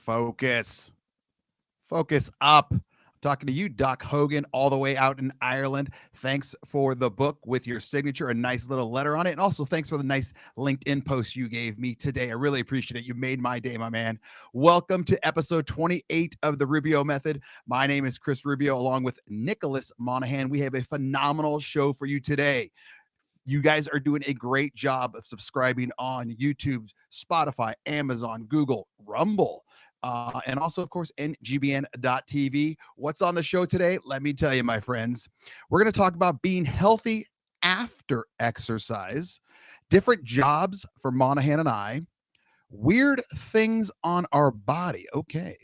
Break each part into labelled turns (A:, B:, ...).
A: Focus. Focus up. I'm talking to you, Doc Hogan, all the way out in Ireland. Thanks for the book with your signature, a nice little letter on it. And also thanks for the nice LinkedIn post you gave me today. I really appreciate it. You made my day, my man. Welcome to episode 28 of the Rubio Method. My name is Chris Rubio, along with Nick Monaghan. We have a phenomenal show for you today. You guys are doing a great job of subscribing on YouTube, Spotify, Amazon, Google, Rumble, and also, of course, ngbn.tv. What's on the show today? Let me tell you, my friends. We're going to talk about being healthy after exercise, different jobs for Monaghan and I, weird things on our body, okay,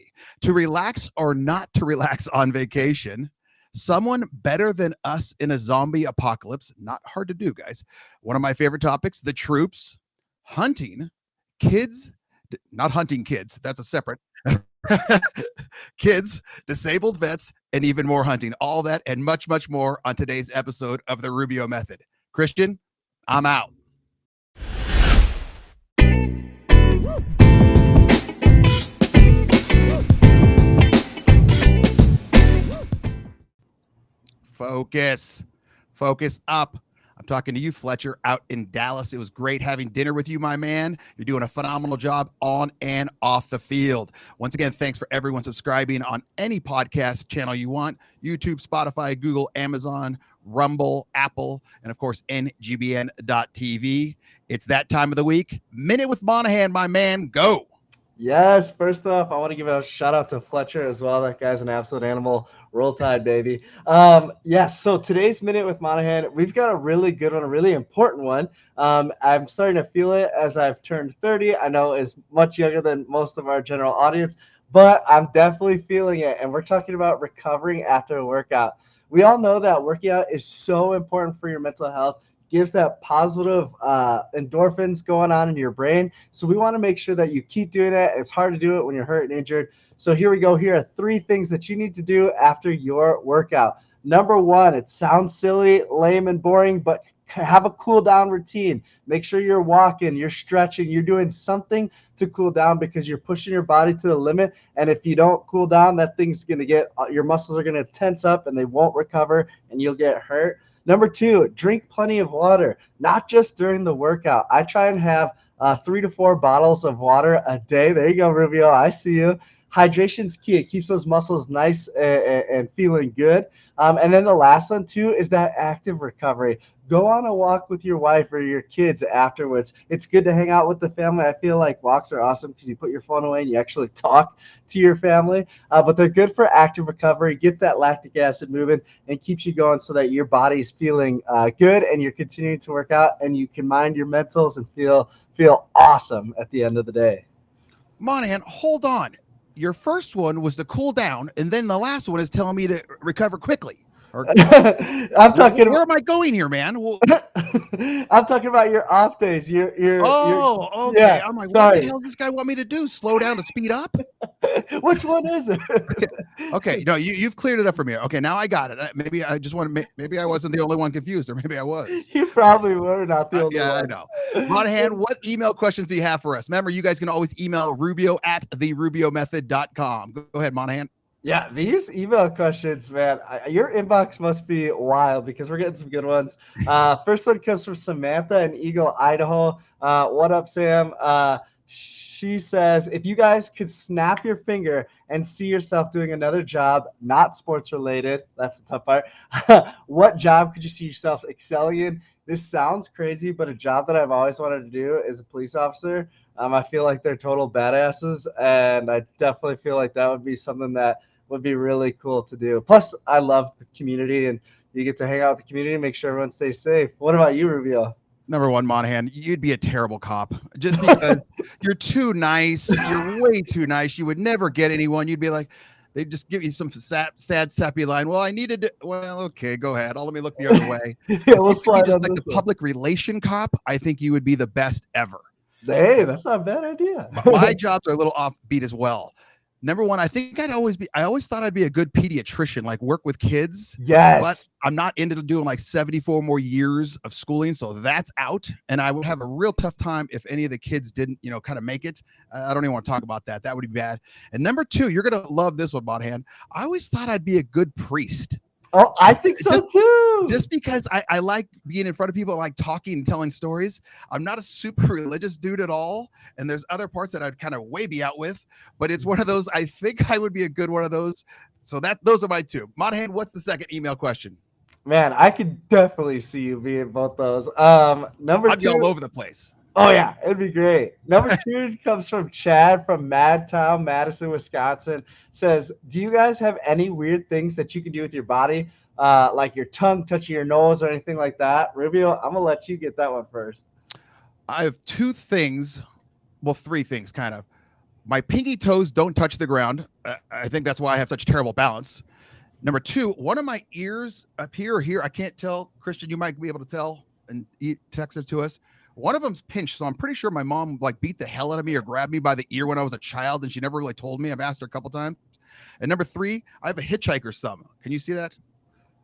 A: to relax or not to relax on vacation, someone better than us in a zombie apocalypse. Not hard to do, guys. One of my favorite topics, the troops, hunting, kids, not hunting kids. That's a separate. Kids, disabled vets, and even more hunting. All that and much, much more on today's episode of the Rubio Method. Christian, I'm out. Focus. Focus up. I'm talking to you, Fletcher, out in Dallas. It was great having dinner with you, my man. You're doing a phenomenal job on and off the field. Once again, thanks for everyone subscribing on any podcast channel you want. YouTube, Spotify, Google, Amazon, Rumble, Apple, and of course, ngbn.tv. It's that time of the week. Minute with Monaghan, my man. Go.
B: Yes, first off, I want to give a shout out to Fletcher as well. That guy's an absolute animal. Roll Tide, baby. Yes, so today's Minute with Monaghan, we've got a really good one, a really important one. I'm starting to feel it as I've turned 30. I know it's much younger than most of our general audience, but I'm definitely feeling it. And we're talking about recovering after a workout. We all know that working out is so important for your mental health. Gives that positive endorphins going on in your brain. So we want to make sure that you keep doing it. It's hard to do it when you're hurt and injured. So here we go. Here are 3 things that you need to do after your workout. Number 1, it sounds silly, lame, and boring, but have a cool down routine. Make sure you're walking, you're stretching, you're doing something to cool down because you're pushing your body to the limit. And if you don't cool down, that thing's going to get, your muscles are going to tense up and they won't recover and you'll get hurt. Number 2, drink plenty of water, not just during the workout. I try and have 3 to 4 bottles of water a day. There you go, Rubio. I see you. Hydration's key. It keeps those muscles nice and feeling good. And then the last one, too, is that active recovery. Go on a walk with your wife or your kids afterwards. It's good to hang out with the family. I feel like walks are awesome because you put your phone away and you actually talk to your family. But they're good for active recovery, gets that lactic acid moving, and keeps you going so that your body's feeling good and you're continuing to work out and you can mind your mentals and feel awesome at the end of the day.
A: Monaghan, hold on. Your first one was to cool down, and then the last one is telling me to recover quickly. Or,
B: I'm talking.
A: Where am I going here, man? Well,
B: I'm talking about your off days.
A: Okay.
B: Yeah,
A: I'm like,
B: sorry.
A: what the hell does this guy want me to do? Slow down to speed up?
B: Which one is it?
A: Okay, no, you've cleared it up for me. Okay, now I got it. Maybe I just want to. Maybe I wasn't the only one confused, or maybe I was.
B: You probably were not the only one.
A: I know. Monaghan, what email questions do you have for us? Remember, you guys can always email rubio@therubiomethod.com. Go ahead, Monaghan.
B: Yeah, these email questions, man, your inbox must be wild because we're getting some good ones. First one comes from Samantha in Eagle, Idaho. What up, Sam? She says, if you guys could snap your finger and see yourself doing another job, not sports related, that's the tough part, what job could you see yourself excelling in? This sounds crazy, but a job that I've always wanted to do is a police officer. I feel like they're total badasses, and I definitely feel like that would be something that would be really cool to do. Plus, I love the community, and you get to hang out with the community and make sure everyone stays safe. What about you, Rubio?
A: Number 1, Monaghan, you'd be a terrible cop just because you're too nice. You're way too nice. You would never get anyone. You'd be like, they'd just give you some sad, sappy line. Well, I needed to. Well, okay, go ahead. Let me look the other way.
B: Yeah, we'll slide
A: just
B: on
A: like
B: this
A: the
B: one.
A: public relation cop, I think you would be the best ever.
B: Hey, that's not a bad idea.
A: My jobs are a little offbeat as well. Number one, I always thought I'd be a good pediatrician, like work with kids, but
B: Yes.
A: I'm not into doing like 74 more years of schooling. So that's out. And I would have a real tough time if any of the kids didn't, kind of make it. I don't even want to talk about that. That would be bad. And number two, you're going to love this one, Monahan. I always thought I'd be a good priest.
B: Oh, I think so too.
A: Just because I like being in front of people, I like talking and telling stories. I'm not a super religious dude at all. And there's other parts that I'd kind of way be out with, but it's one of those, I think I would be a good one of those. So those are my two. Monahan, what's the second email question?
B: Man, I could definitely see you being both those. Number
A: I'd be
B: two.
A: all over the place.
B: Oh yeah, it'd be great. Number two comes from Chad from Madtown, Madison, Wisconsin. Says, do you guys have any weird things that you can do with your body? Like your tongue touching your nose or anything like that? Rubio, I'm gonna let you get that one first.
A: I have two things. Well, three things kind of. My pinky toes don't touch the ground. I think that's why I have such terrible balance. Number two, one of my ears up here or here, I can't tell. Christian, you might be able to tell and text it to us. One of them's pinched, so I'm pretty sure my mom like beat the hell out of me or grabbed me by the ear when I was a child, and she never really told me. I've asked her a couple times. And number three, I have a hitchhiker's thumb. Can you see that?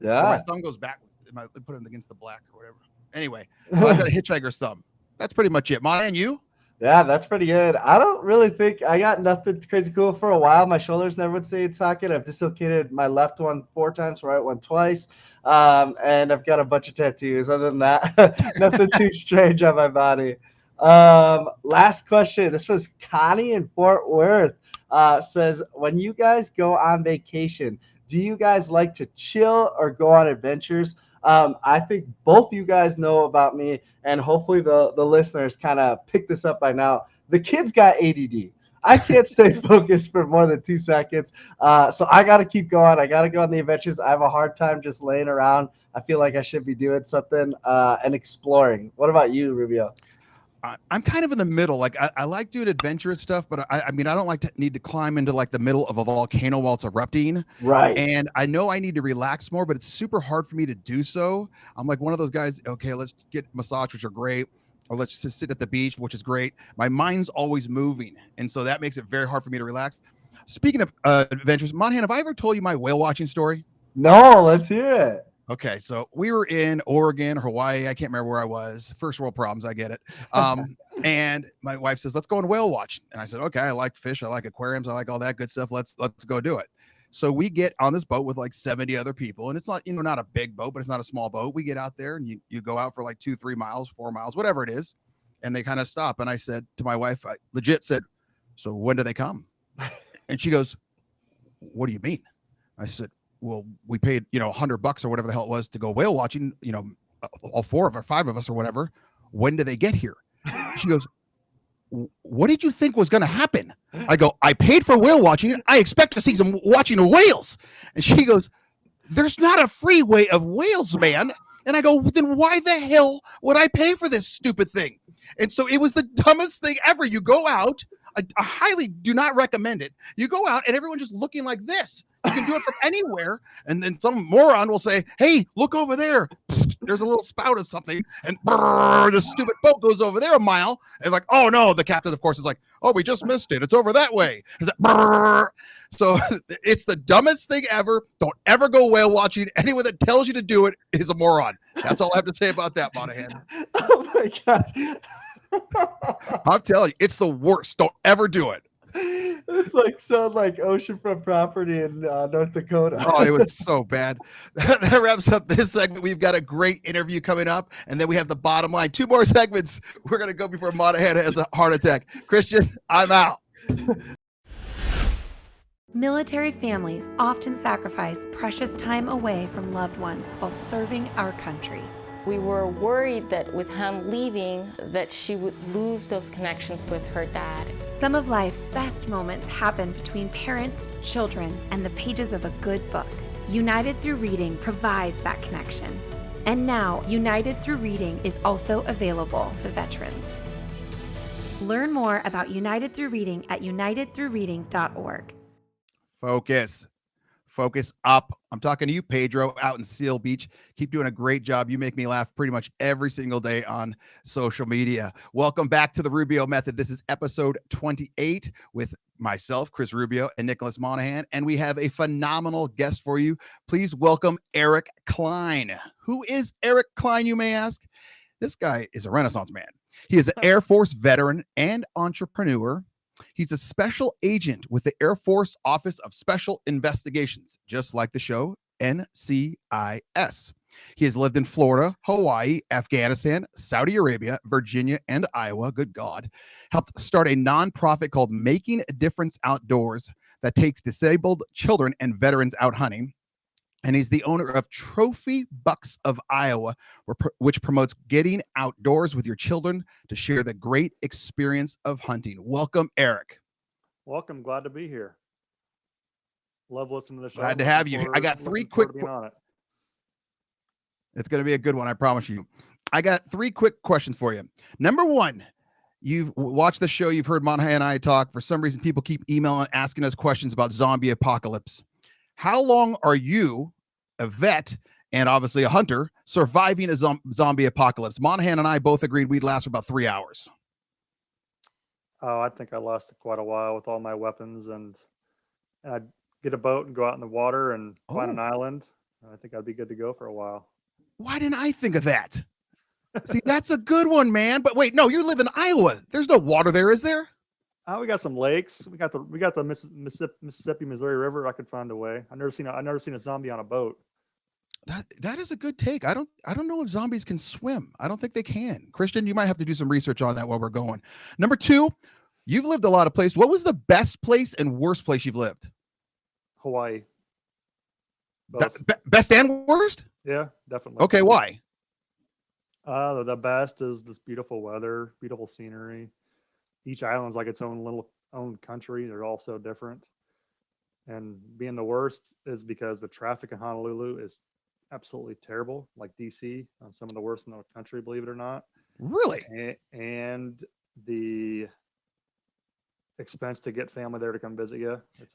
B: Yeah.
A: Where my thumb goes back. I put it against the black or whatever. Anyway, so I've got a hitchhiker's thumb. That's pretty much it. Maya, and you?
B: Yeah, that's pretty good. I don't really think I got nothing crazy cool for a while. My shoulders never would stay in socket. I've dislocated my left one 4 times, right one twice. And I've got a bunch of tattoos. Other than that, nothing too strange on my body. Last question. This was Connie in Fort Worth. Says, when you guys go on vacation, do you guys like to chill or go on adventures? I think both you guys know about me, and hopefully the listeners kind of pick this up by now. The kid's got ADD. I can't stay focused for more than 2 seconds. So I got to keep going. I got to go on the adventures. I have a hard time just laying around. I feel like I should be doing something and exploring. What about you, Rubio?
A: I'm kind of in the middle. Like I like doing adventurous stuff, but I mean, I don't like to need to climb into like the middle of a volcano while it's erupting.
B: Right.
A: And I know I need to relax more, but it's super hard for me to do so. I'm like one of those guys. Okay, let's get massage, which are great, or let's just sit at the beach, which is great. My mind's always moving, and so that makes it very hard for me to relax. Speaking of adventures, Monahan, have I ever told you my whale watching story?
B: No, let's hear it.
A: Okay, so we were in Oregon, Hawaii. I can't remember where I was. First world problems, I get it. And my wife says, "Let's go and whale watch." And I said, "Okay, I like fish, I like aquariums, I like all that good stuff. Let's go do it." So we get on this boat with like 70 other people, and it's not not a big boat, but it's not a small boat. We get out there, and you go out for like 2-3 miles, 4 miles, whatever it is, and they kind of stop. And I said to my wife, I legit said, "So when do they come?" And she goes, "What do you mean?" I said, "Well, we paid, $100 or whatever the hell it was to go whale watching, all 4 of or 5 of us or whatever. When do they get here?" She goes, "What did you think was going to happen?" I go, "I paid for whale watching. I expect to see some watching of whales." And she goes, "There's not a freeway of whales, man." And I go, "Then why the hell would I pay for this stupid thing?" And so it was the dumbest thing ever. You go out, I highly do not recommend it. You go out and everyone just looking like this. You can do it from anywhere. And then some moron will say, "Hey, look over there. There's a little spout of something." And the stupid boat goes over there a mile. And like, "Oh no," the captain, of course, is like, "Oh, we just missed it. It's over that way." It's like, so it's the dumbest thing ever. Don't ever go whale watching. Anyone that tells you to do it is a moron. That's all I have to say about that, Monahan.
B: Oh my God.
A: I'm telling you, it's the worst. Don't ever do it.
B: It's like sound like oceanfront property in North Dakota.
A: Oh, it was so bad. That wraps up this segment. We've got a great interview coming up, and then we have the bottom line. 2 more segments. We're going to go before Monahan has a heart attack. Christian, I'm out.
C: Military families often sacrifice precious time away from loved ones while serving our country.
D: We were worried that with him leaving, that she would lose those connections with her dad.
C: Some of life's best moments happen between parents, children, and the pages of a good book. United Through Reading provides that connection. And now, United Through Reading is also available to veterans. Learn more about United Through Reading at unitedthroughreading.org.
A: Focus up. I'm talking to you, Pedro, out in Seal Beach. Keep doing a great job. You make me laugh pretty much every single day on social media. Welcome back to the Rubio Method. This is episode 28 with myself, Chris Rubio, and Nicholas Monaghan, and we have a phenomenal guest for you. Please welcome Erik Kline. Who is Erik Kline, you may ask? This guy is a Renaissance man. He is an Air Force veteran and entrepreneur. He's a special agent with the Air Force Office of Special Investigations, just like the show NCIS. He has lived in Florida, Hawaii, Afghanistan, Saudi Arabia, Virginia, and Iowa. Good God. Helped start a nonprofit called Making a Difference Outdoors that takes disabled children and veterans out hunting. And he's the owner of Trophy Bucks of Iowa, which promotes getting outdoors with your children to share the great experience of hunting. Welcome, Erik.
E: Welcome. Glad to be here. Love listening to the show.
A: Glad to have you. I got three quick. It's going to be a good one, I promise you. I got three quick questions for you. Number one, you've watched the show. You've heard Monaghan and I talk. For some reason, people keep emailing, asking us questions about zombie apocalypse. How long are you, a vet and obviously a hunter, surviving a zombie apocalypse? Monaghan and I both agreed we'd last for about 3 hours.
E: Oh, I think I lasted quite a while with all my weapons, and I'd get a boat and go out in the water and find an island. I think I'd be good to go for a while.
A: Why didn't I think of that? See, that's a good one, man. But wait, no, you live in Iowa. There's no water there, is there?
E: We got some lakes. We got the Mississippi, Missouri River. I could find a way. I've never seen a zombie on a boat.
A: That is a good take. I don't know if zombies can swim. I don't think they can. Christian, you might have to do some research on that while we're going. Number two, you've lived a lot of places. What was the best place and worst place you've lived?
E: Hawaii.
A: Best and worst?
E: Yeah, definitely.
A: Okay, why?
E: The best is this beautiful weather, beautiful scenery. Each island's like its own country. They're all so different. And being the worst is because the traffic in Honolulu is absolutely terrible, like DC, some of the worst in the country, believe it or not.
A: Really?
E: And the expense to get family there to come visit you. It's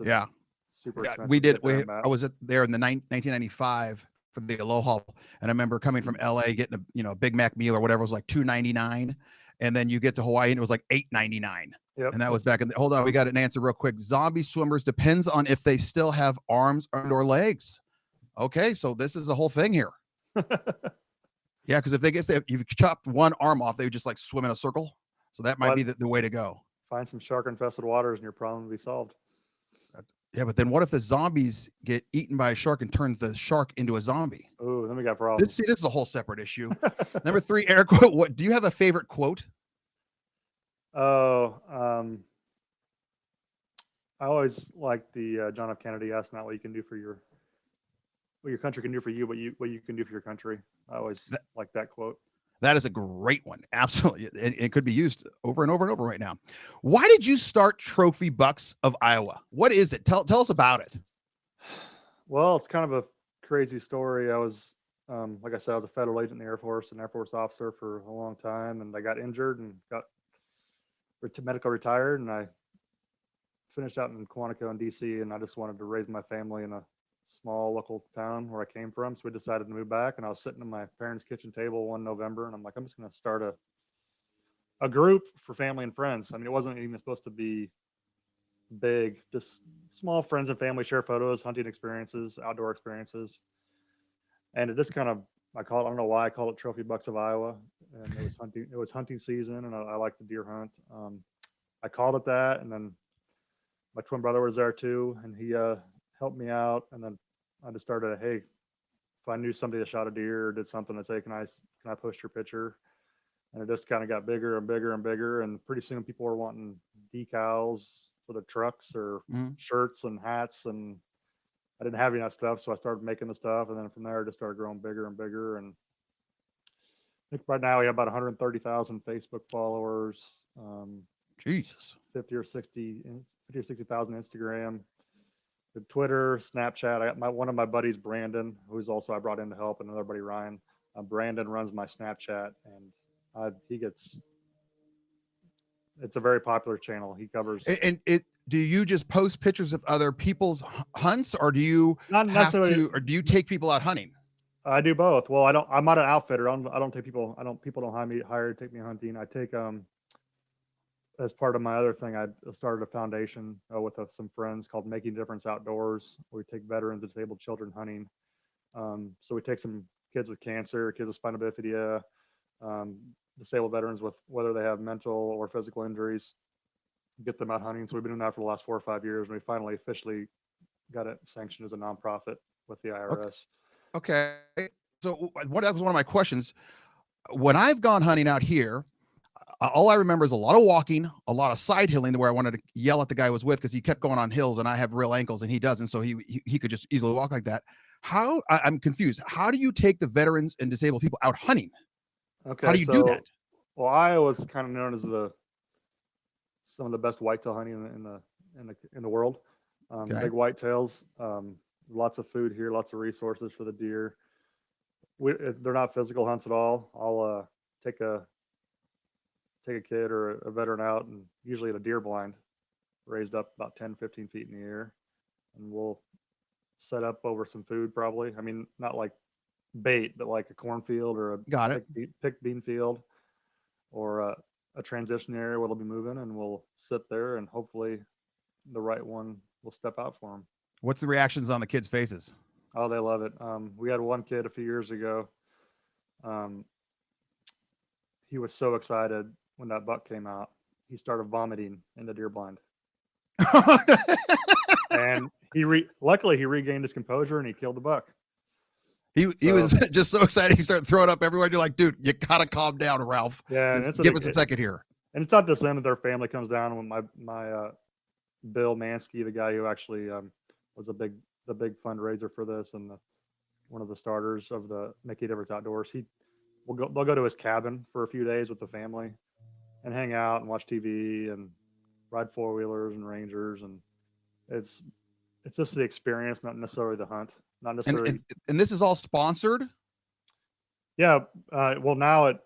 E: super expensive.
A: We did. I was there in the 1995 for the Aloha, and I remember coming from LA getting a Big Mac meal or whatever. It was like $2.99, and then you get to Hawaii and it was like $8.99. Yep. And that was back in hold on, we got an answer real quick. Zombie swimmers depends on if they still have arms or legs. Okay, so this is the whole thing here. Yeah, because if you've chopped one arm off, they would just like swim in a circle. So that might be the way to go.
E: Find some shark infested waters and your problem will be solved.
A: Yeah, but then what if the zombies get eaten by a shark and turns the shark into a zombie?
E: Oh, then we got problems.
A: This is a whole separate issue. Number three, Erik, what do you have a favorite quote?
E: Oh, I always like the John F. Kennedy asked not what you can do for what your country can do for you, but what you can do for your country. I always like that quote.
A: That is a great one. Absolutely. It could be used over and over and over right now. Why did you start Trophy Bucks of Iowa? What is it? Tell us about it.
E: Well, it's kind of a crazy story. I was, like I said, I was a federal agent in the Air Force, an Air Force officer for a long time. And I got injured and got medical retired. And I finished out in Quantico in DC. And I just wanted to raise my family in a small local town where I came from. So we decided to move back, and I was sitting at my parents' kitchen table one November, and I'm like, I'm just going to start a group for family and friends. I mean, it wasn't even supposed to be big, just small friends and family share photos, hunting experiences, outdoor experiences. And it just kind of, I don't know why I call it Trophy Bucks of Iowa. And it was hunting season, and I like to deer hunt. I called it that, and then my twin brother was there too, and he helped me out. And then I just started, hey, if I knew somebody that shot a deer or did something, I'd say, can I post your picture? And it just kind of got bigger and bigger and bigger. And pretty soon people were wanting decals for the trucks or shirts and hats. And I didn't have any of that stuff. So I started making the stuff. And then from there, it just started growing bigger and bigger. And I think right now we have about 130,000 Facebook followers.
A: Jesus.
E: 50 or 60,000 Instagram. Twitter, Snapchat. I got one of my buddies, Brandon, who's also I brought in to help, and another buddy, Ryan. Brandon runs my Snapchat, and it's a very popular channel. He covers.
A: And do you just post pictures of other people's hunts, or do you
E: not necessarily,
A: or do you take people out hunting?
E: I do both. Well, I'm not an outfitter. I don't take people. People don't hire to take me hunting. I take as part of my other thing, I started a foundation with some friends called Making a Difference Outdoors. We take veterans and disabled children hunting. So we take some kids with cancer, kids with spina bifida, disabled veterans with whether they have mental or physical injuries, get them out hunting. So we've been doing that for the last 4 or 5 years, and we finally officially got it sanctioned as a nonprofit with the IRS.
A: Okay. So that was one of my questions. When I've gone hunting out here, all I remember is a lot of walking, a lot of side hilling to where I wanted to yell at the guy I was with because he kept going on hills and I have real ankles and he doesn't. So he could just easily walk like that. I'm confused. How do you take the veterans and disabled people out hunting?
E: Okay.
A: How do you do that?
E: Well, Iowa's kind of known as some of the best whitetail hunting in the world.
A: Okay.
E: Big whitetails, lots of food here, lots of resources for the deer. They're not physical hunts at all. I'll take a kid or a veteran out, and usually at a deer blind raised up about 10, 15 feet in the air, and we'll set up over some food probably. I mean, not like bait, but like a cornfield or a picked bean field or a transition area where they'll be moving, and we'll sit there and hopefully the right one will step out for them.
A: What's the reactions on the kids' faces?
E: Oh, they love it. We had one kid a few years ago. He was so excited when that buck came out. He started vomiting in the deer blind. And luckily he regained his composure and he killed the buck.
A: He was just so excited he started throwing up everywhere. You're like, dude, you gotta calm down, Ralph.
E: Yeah, and
A: give us a second here.
E: And it's not just them; that their family comes down. When my Bill Mansky, the guy who actually was the big fundraiser for this and one of the starters of the Making a Difference Outdoors, they'll go to his cabin for a few days with the family and hang out and watch TV and ride 4-wheelers and Rangers, and it's just the experience, not necessarily the hunt. Not necessarily.
A: And this is all sponsored.
E: Yeah. Well, now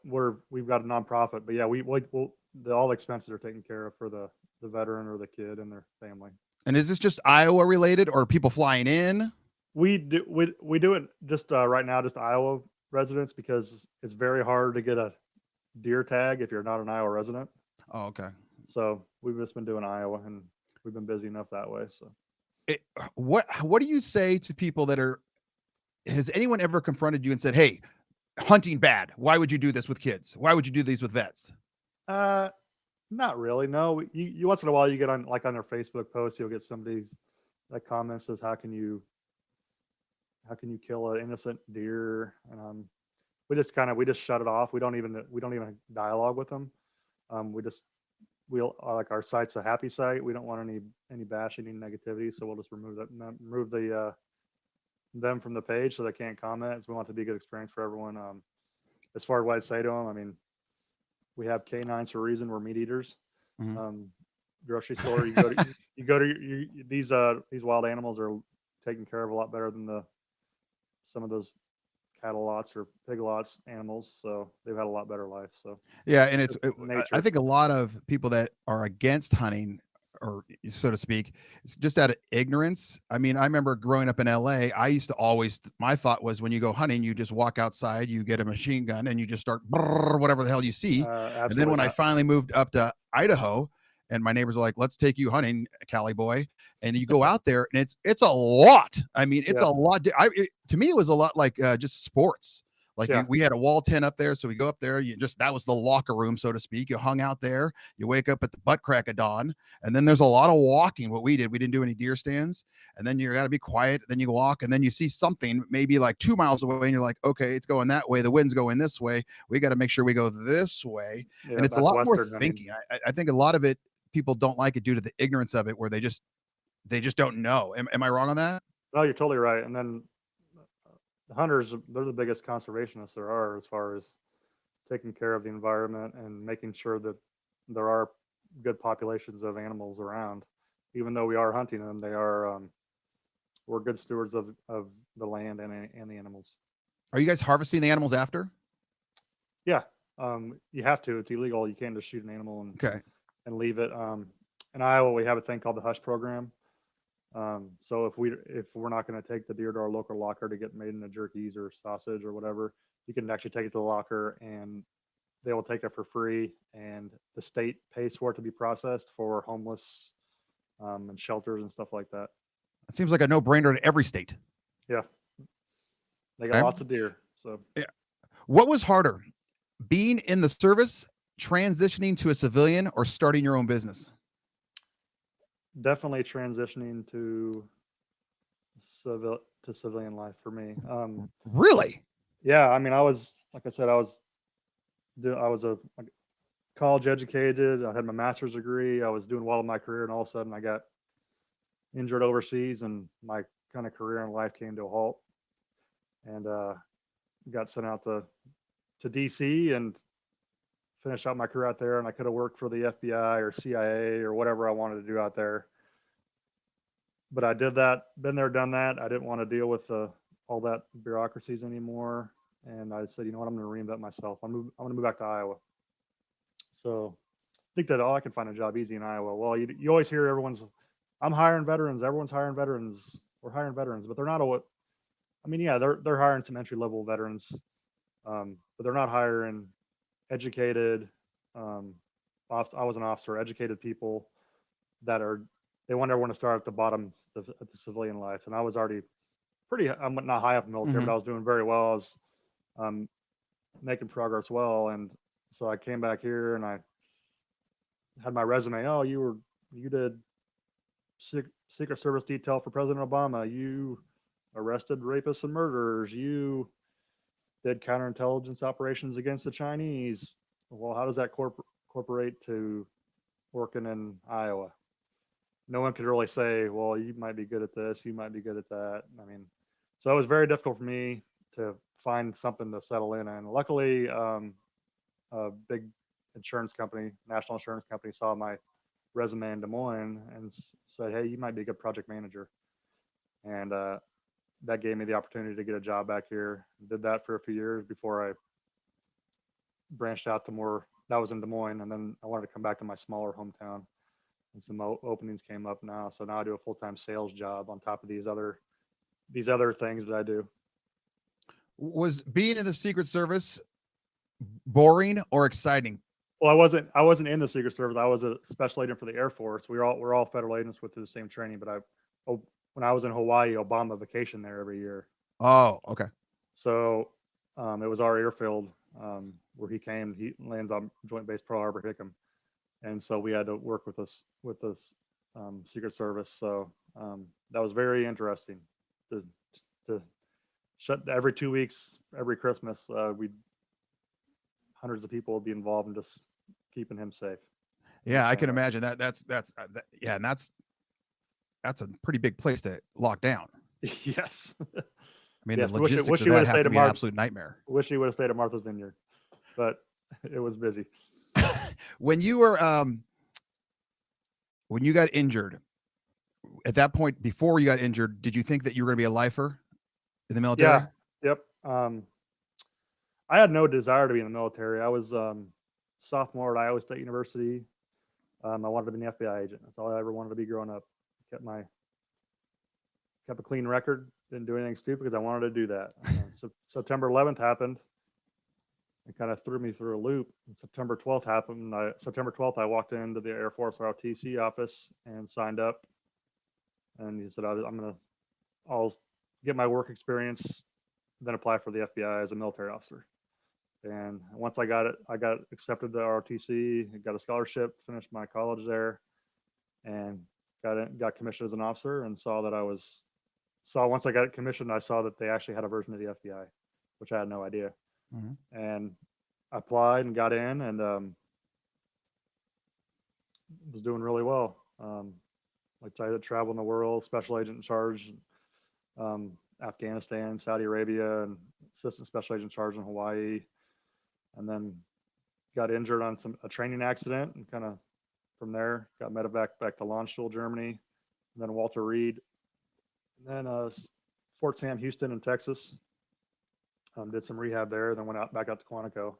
E: we've got a nonprofit, but yeah, all the expenses are taken care of for the veteran or the kid and their family.
A: And is this just Iowa related, or people flying in?
E: We do it just right now, just Iowa residents, because it's very hard to get a deer tag if you're not an Iowa resident.
A: Oh, okay.
E: So we've just been doing Iowa, and we've been busy enough that way. So.
A: What do you say to people has anyone ever confronted you and said, hey, hunting bad, why would you do this with kids? Why would you do these with vets?
E: Not really. No, you once in a while you get on their Facebook posts, you'll get somebody's that comment says, how can you kill an innocent deer? And we just shut it off. We don't even dialogue with them. Like our site's a happy site. We don't want any bashing, any negativity. So we'll just remove them from the page so they can't comment. So we want it to be a good experience for everyone. As far as what I'd say to them, I mean, we have canines for a reason. We're meat eaters. Mm-hmm. Grocery store, these wild animals are taken care of a lot better than some of those cattle lots or pig lots animals, so they've had a lot better life. So
A: yeah, and I think a lot of people that are against hunting, or so to speak, it's just out of ignorance. I mean, I remember growing up in LA, I used to my thought was when you go hunting, you just walk outside, you get a machine gun and you just start whatever the hell you see. And then when I finally moved up to Idaho, and my neighbors are like, let's take you hunting, Cali boy. And you go out there and it's a lot. I mean, it's a lot. To me, it was a lot like just sports. Like we had a wall tent up there. So we go up there, that was the locker room, so to speak. You hung out there, you wake up at the butt crack of dawn. And then there's a lot of walking. What we didn't do any deer stands. And then you got to be quiet. Then you walk and then you see something maybe like 2 miles away. And you're like, okay, it's going that way. The wind's going this way. We got to make sure we go this way. Yeah, and it's a lot more thinking. I think a lot of it, people don't like it due to the ignorance of it, where they just don't know. Am I wrong on that?
E: No, you're totally right. And then the hunters, they're the biggest conservationists there are, as far as taking care of the environment and making sure that there are good populations of animals around. Even though we are hunting them, we're good stewards of the land and the animals.
A: Are you guys harvesting the animals after?
E: Yeah. You have to. It's illegal. You can't just shoot an animal and leave it. In Iowa, we have a thing called the Hush program. So if we're not going to take the deer to our local locker to get made into jerkies or sausage or whatever, you can actually take it to the locker and they will take it for free, and the state pays for it to be processed for homeless and shelters and stuff like that.
A: It seems like a no-brainer to every state.
E: Yeah, they got
A: Okay.
E: lots of deer. So
A: Yeah. What was harder, being in the service, transitioning to a civilian, or starting your own business?
E: definitely transitioning to civilian life for me.
A: Really?
E: Yeah, I mean, I was, like I said, I was a college educated. I had my master's degree. I was doing well in my career, and all of a sudden I got injured overseas, and my kind of career in life came to a halt. And got sent out to DC and finished out my career out there. And I could have worked for the FBI or CIA or whatever I wanted to do out there. But I did that, been there, done that. I didn't want to deal with all that bureaucracies anymore. And I said, you know what, I'm going to reinvent myself. I'm going to move back to Iowa. So I think that I can find a job easy in Iowa. Well, you always hear I'm hiring veterans. Everyone's hiring veterans. We're hiring veterans, but they're not yeah, they're hiring some entry level veterans, but they're not hiring educated. I was an officer, educated people they want everyone to start at the bottom of the civilian life, and I was already I'm not high up in the military,
A: Mhm.
E: but I was doing very well. I was making progress well, and so I came back here and I had my resume. Oh, you did Secret Service detail for President Obama. You arrested rapists and murderers. You did counterintelligence operations against the Chinese. Well, how does that incorporate to working in Iowa? No one could really say, well, you might be good at this, you might be good at that. I mean, so it was very difficult for me to find something to settle in. And luckily, a big insurance company, national insurance company, saw my resume in Des Moines and said, hey, you might be a good project manager. And that gave me the opportunity to get a job back here. Did that for a few years before I branched out to more. That was in Des Moines, and then I wanted to come back to my smaller hometown, and some openings came up now. So now I do a full-time sales job on top of these other things that I do.
A: Was being in the Secret Service boring or exciting?
E: Well, I wasn't in the Secret Service. I was a special agent for the Air Force. We're all federal agents with the same training. But when I was in Hawaii, Obama vacationed there every year.
A: Oh, okay.
E: So it was our airfield where he came. He lands on Joint Base Pearl Harbor, Hickam, and so we had to work with this Secret Service. So that was very interesting. To shut every 2 weeks, every Christmas, hundreds of people would be involved in just keeping him safe.
A: Yeah, I can imagine that. Yeah, and that's a pretty big place to lock down.
E: Yes.
A: I mean,
E: yes,
A: the logistics of that have to be an absolute nightmare.
E: Wish he would have stayed at Martha's Vineyard, but it was busy.
A: When you were when you got injured, at that point, before you got injured, did you think that you were going to be a lifer in the military?
E: Yeah. Yep. I had no desire to be in the military. I was sophomore at Iowa State University. I wanted to be an FBI agent. That's all I ever wanted to be growing up. Kept a clean record. Didn't do anything stupid because I wanted to do that. So September 11th happened. It kind of threw me through a loop. September 12th happened. September 12th, I walked into the Air Force ROTC office and signed up. And he said, I'll get my work experience, then apply for the FBI as a military officer. And once I got it, I got accepted to ROTC, got a scholarship, finished my college there, and got commissioned as an officer. And once I got commissioned, I saw that they actually had a version of the FBI, which I had no idea.
A: Mhm.
E: And I applied and got in, and was doing really well. Like I traveled in the world, special agent in charge, Afghanistan, Saudi Arabia, and assistant special agent in charge in Hawaii. And then got injured on a training accident, and kind of from there got medevac back to Landstuhl, Germany, and then Walter Reed, and then Fort Sam Houston in Texas. Did some rehab there, then went back out to Quantico.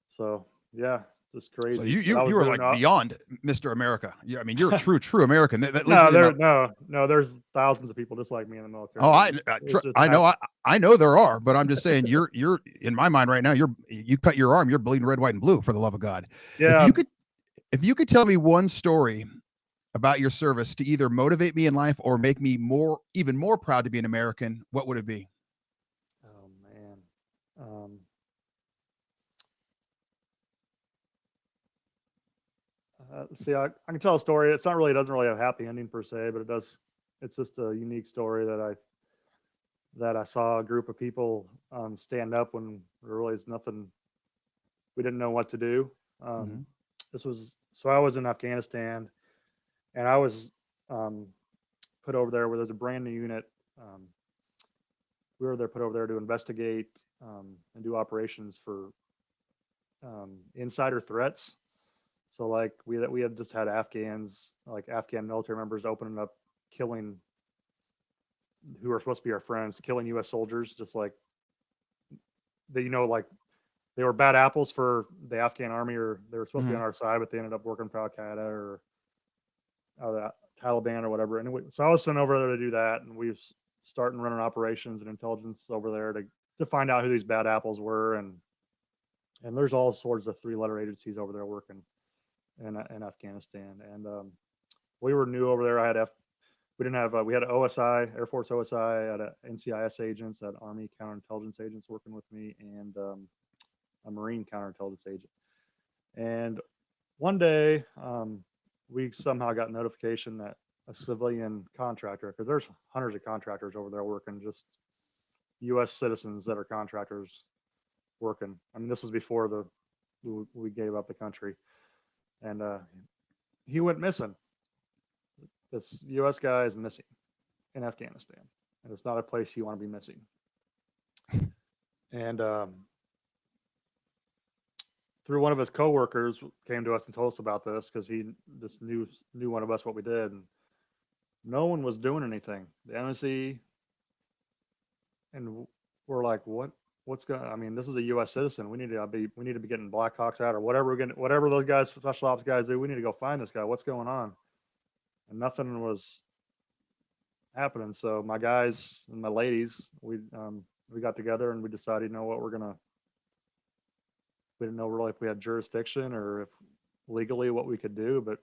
E: So yeah, just crazy.
A: So
E: But
A: you
E: I was
A: were
E: doing
A: like beyond Mr. America. Yeah, I mean, you're a true American. That leads
E: no,
A: me to
E: there
A: my,
E: no, there's thousands of people just like me in the military.
A: oh,
E: It's just
A: I know,
E: happened.
A: I know there are, but I'm just saying you're in my mind right now. You cut your arm, you're bleeding red, white, and blue, for the love of God.
E: Yeah,
A: If you could tell me one story about your service to either motivate me in life or make me even more proud to be an American, what would it be?
E: oh man. Um, see, I can tell a story. It's not really, it doesn't really have a happy ending per se, but it does. It's just a unique story that I saw a group of people stand up when there really is nothing. We didn't know what to do.
A: Mhm.
E: This was so I was in Afghanistan, and I was put over there where there's a brand new unit. Um, we were there put over there to investigate and do operations for insider threats. So like we had just had Afghans, like Afghan military members, opening up, killing who are supposed to be our friends, killing U.S. soldiers, just like they, like they were bad apples for the Afghan army, or they were supposed to be on our side, but they ended up working for Al Qaeda or the Taliban or whatever. And so I was sent over there to do that, and we starting running operations and intelligence over there to find out who these bad apples were, and there's all sorts of 3-letter agencies over there working in Afghanistan, and we were new over there. We didn't have we had OSI, Air Force OSI, I had NCIS agents, I had Army counterintelligence agents working with me, and a Marine counterintelligence agent. And one day, we somehow got notification that a civilian contractor, because there's hundreds of contractors over there working, just U.S. citizens that are contractors working. I mean, this was before we gave up the country, and he went missing. This U.S. guy is missing in Afghanistan, and it's not a place you want to be missing. And through one of his coworkers came to us and told us about this, because he just knew one of us what we did, and no one was doing anything. The NSC, and we're like, what's going? I mean, this is a U.S. citizen. We need to be getting Blackhawks out, or whatever those guys, special ops guys do. We need to go find this guy. What's going on? And nothing was happening. So my guys and my ladies, we got together and we decided, you know what, we didn't know really if we had jurisdiction or if legally what we could do, but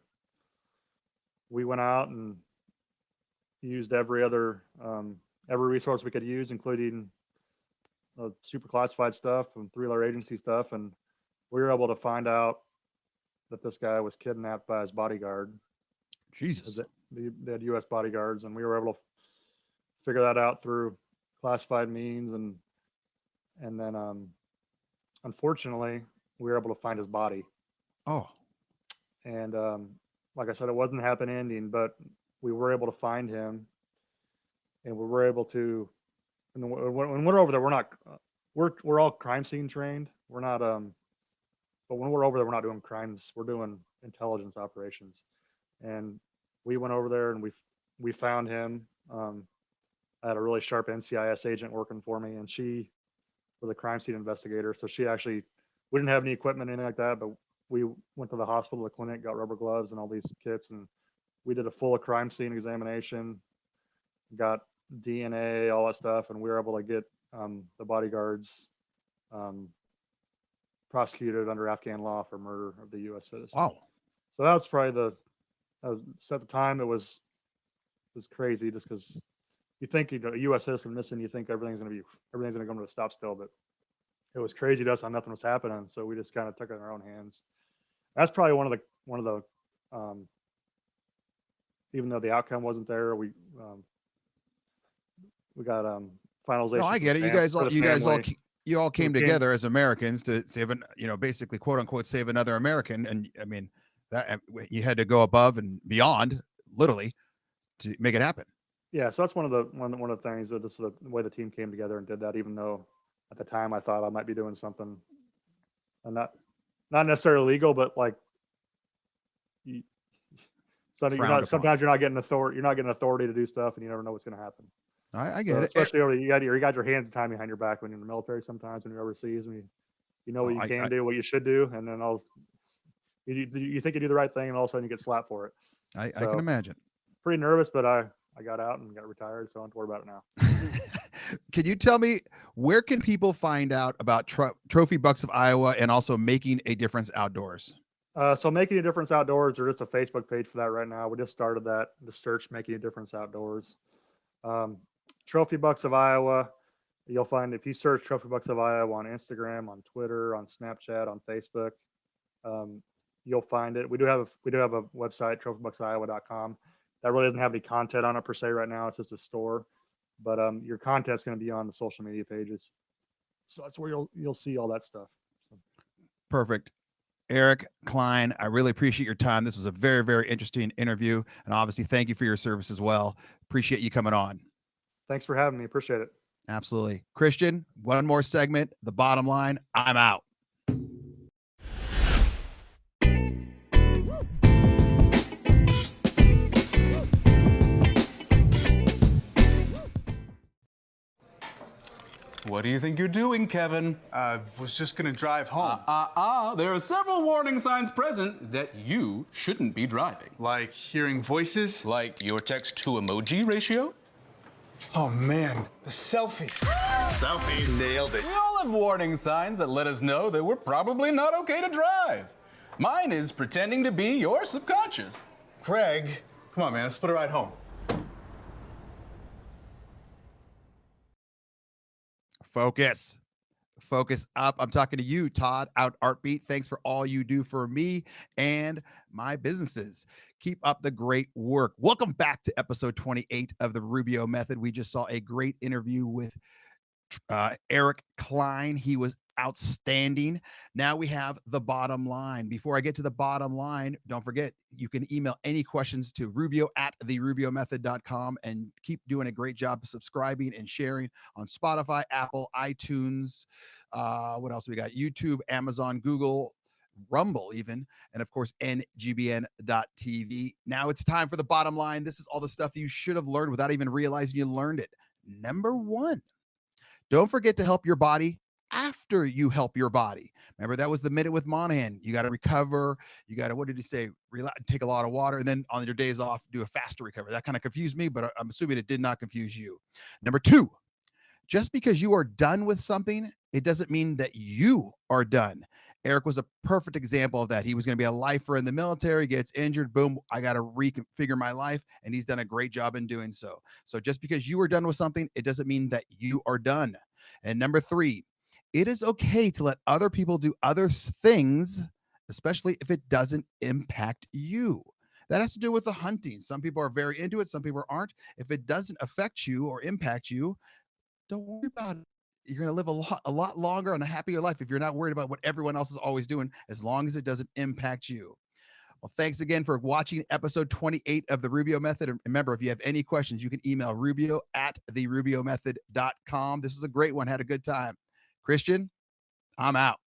E: we went out and used every resource we could use, including super classified stuff and 3-letter agency stuff. And we were able to find out that this guy was kidnapped by his bodyguard.
A: Jesus.
E: They had U.S. bodyguards, and we were able to figure that out through classified means, and then unfortunately we were able to find his body.
A: Oh.
E: And like I said, it wasn't a happy ending, but we were able to find him, and we were able to. And when we're over there, we're all crime scene trained. We're not but when we're over there, we're not doing crimes. We're doing intelligence operations. And we went over there and we found him. I had a really sharp NCIS agent working for me, and she was a crime scene investigator. So we didn't have any equipment, anything like that, but we went to the hospital, the clinic, got rubber gloves and all these kits, and we did a full crime scene examination, got DNA, all that stuff, and we were able to get the bodyguards prosecuted under Afghan law for murder of the U.S. citizen.
A: Wow.
E: So that was probably at the time it was crazy, just because you think, a U.S. citizen missing, you think everything's gonna come to a stop still, but it was crazy to us how nothing was happening. So we just kind of took it in our own hands. That's probably one of the even though the outcome wasn't there, we got finalization.
A: No, I get it. You all came together as Americans to save basically, quote unquote, save another American. And I mean, that you had to go above and beyond, literally, to make it happen.
E: Yeah, so that's one of the things, that this is the way the team came together and did that. Even though at the time I thought I might be doing something, and not necessarily legal, but like sometimes you're not getting authority to do stuff, and you never know what's going to happen.
A: I get it.
E: Especially you got your hands tied behind your back when you're in the military. Sometimes when you're overseas, when you know what you can do, what you should do, and then You think you do the right thing, and all of a sudden you get slapped for it.
A: I can imagine.
E: Pretty nervous, but I got out and got retired, so I don't have to worry about it now.
A: Can you tell me, where can people find out about Trophy Bucks of Iowa and also Making a Difference Outdoors?
E: So Making a Difference Outdoors, there's just a Facebook page for that right now. We just started that. Just search Making a Difference Outdoors. Trophy Bucks of Iowa. You'll find, if you search Trophy Bucks of Iowa on Instagram, on Twitter, on Snapchat, on Facebook, you'll find it. We do have a website, trophybucksiowa.com. That really doesn't have any content on it per se right now. It's just a store, but your content's going to be on the social media pages. So that's where you'll see all that stuff.
A: Perfect. Erik Kline, I really appreciate your time. This was a very, very interesting interview, and obviously thank you for your service as well. Appreciate you coming on.
E: Thanks for having me. Appreciate it.
A: Absolutely. Christian, one more segment. The bottom line, I'm out.
F: What do you think you're doing, Kevin?
G: Was just gonna drive home.
F: There are several warning signs present that you shouldn't be driving.
G: Like hearing voices?
F: Like your text to emoji ratio?
G: Oh man, the selfies. Selfie, nailed it.
F: We all have warning signs that let us know that we're probably not okay to drive. Mine is pretending to be your subconscious.
G: Greg, come on man, let's put a ride home.
A: Focus up. I'm talking to you, Todd, out Artbeat. Thanks for all you do for me and my businesses. Keep up the great work. Welcome back to episode 28 of the Rubio Method. We just saw a great interview with Erik Kline. He was outstanding. Now we have the bottom line. Before I get to the bottom line, don't forget, you can email any questions to rubio@therubiomethod.com, and keep doing a great job subscribing and sharing on Spotify, Apple, iTunes. What else we got? YouTube, Amazon, Google, Rumble even, and of course, ngbn.tv. Now it's time for the bottom line. This is all the stuff you should have learned without even realizing you learned it. Number one, don't forget to help your body after you help your body. Remember, that was the minute with Monaghan. You got to recover. You got to, what did he say? Take a lot of water, and then on your days off, do a faster recovery. That kind of confused me, but I'm assuming it did not confuse you. Number two, just because you are done with something, it doesn't mean that you are done. Erik was a perfect example of that. He was going to be a lifer in the military, gets injured, boom, I got to reconfigure my life, and he's done a great job in doing so. So just because you are done with something, it doesn't mean that you are done. And number three, it is okay to let other people do other things, especially if it doesn't impact you. That has to do with the hunting. Some people are very into it, some people aren't. If it doesn't affect you or impact you, don't worry about it. You're going to live a lot longer and a happier life if you're not worried about what everyone else is always doing, as long as it doesn't impact you. Well, thanks again for watching episode 28 of the Rubio Method. And remember, if you have any questions, you can email rubio@therubiomethod.com. This was a great one. Had a good time. Christian, I'm out.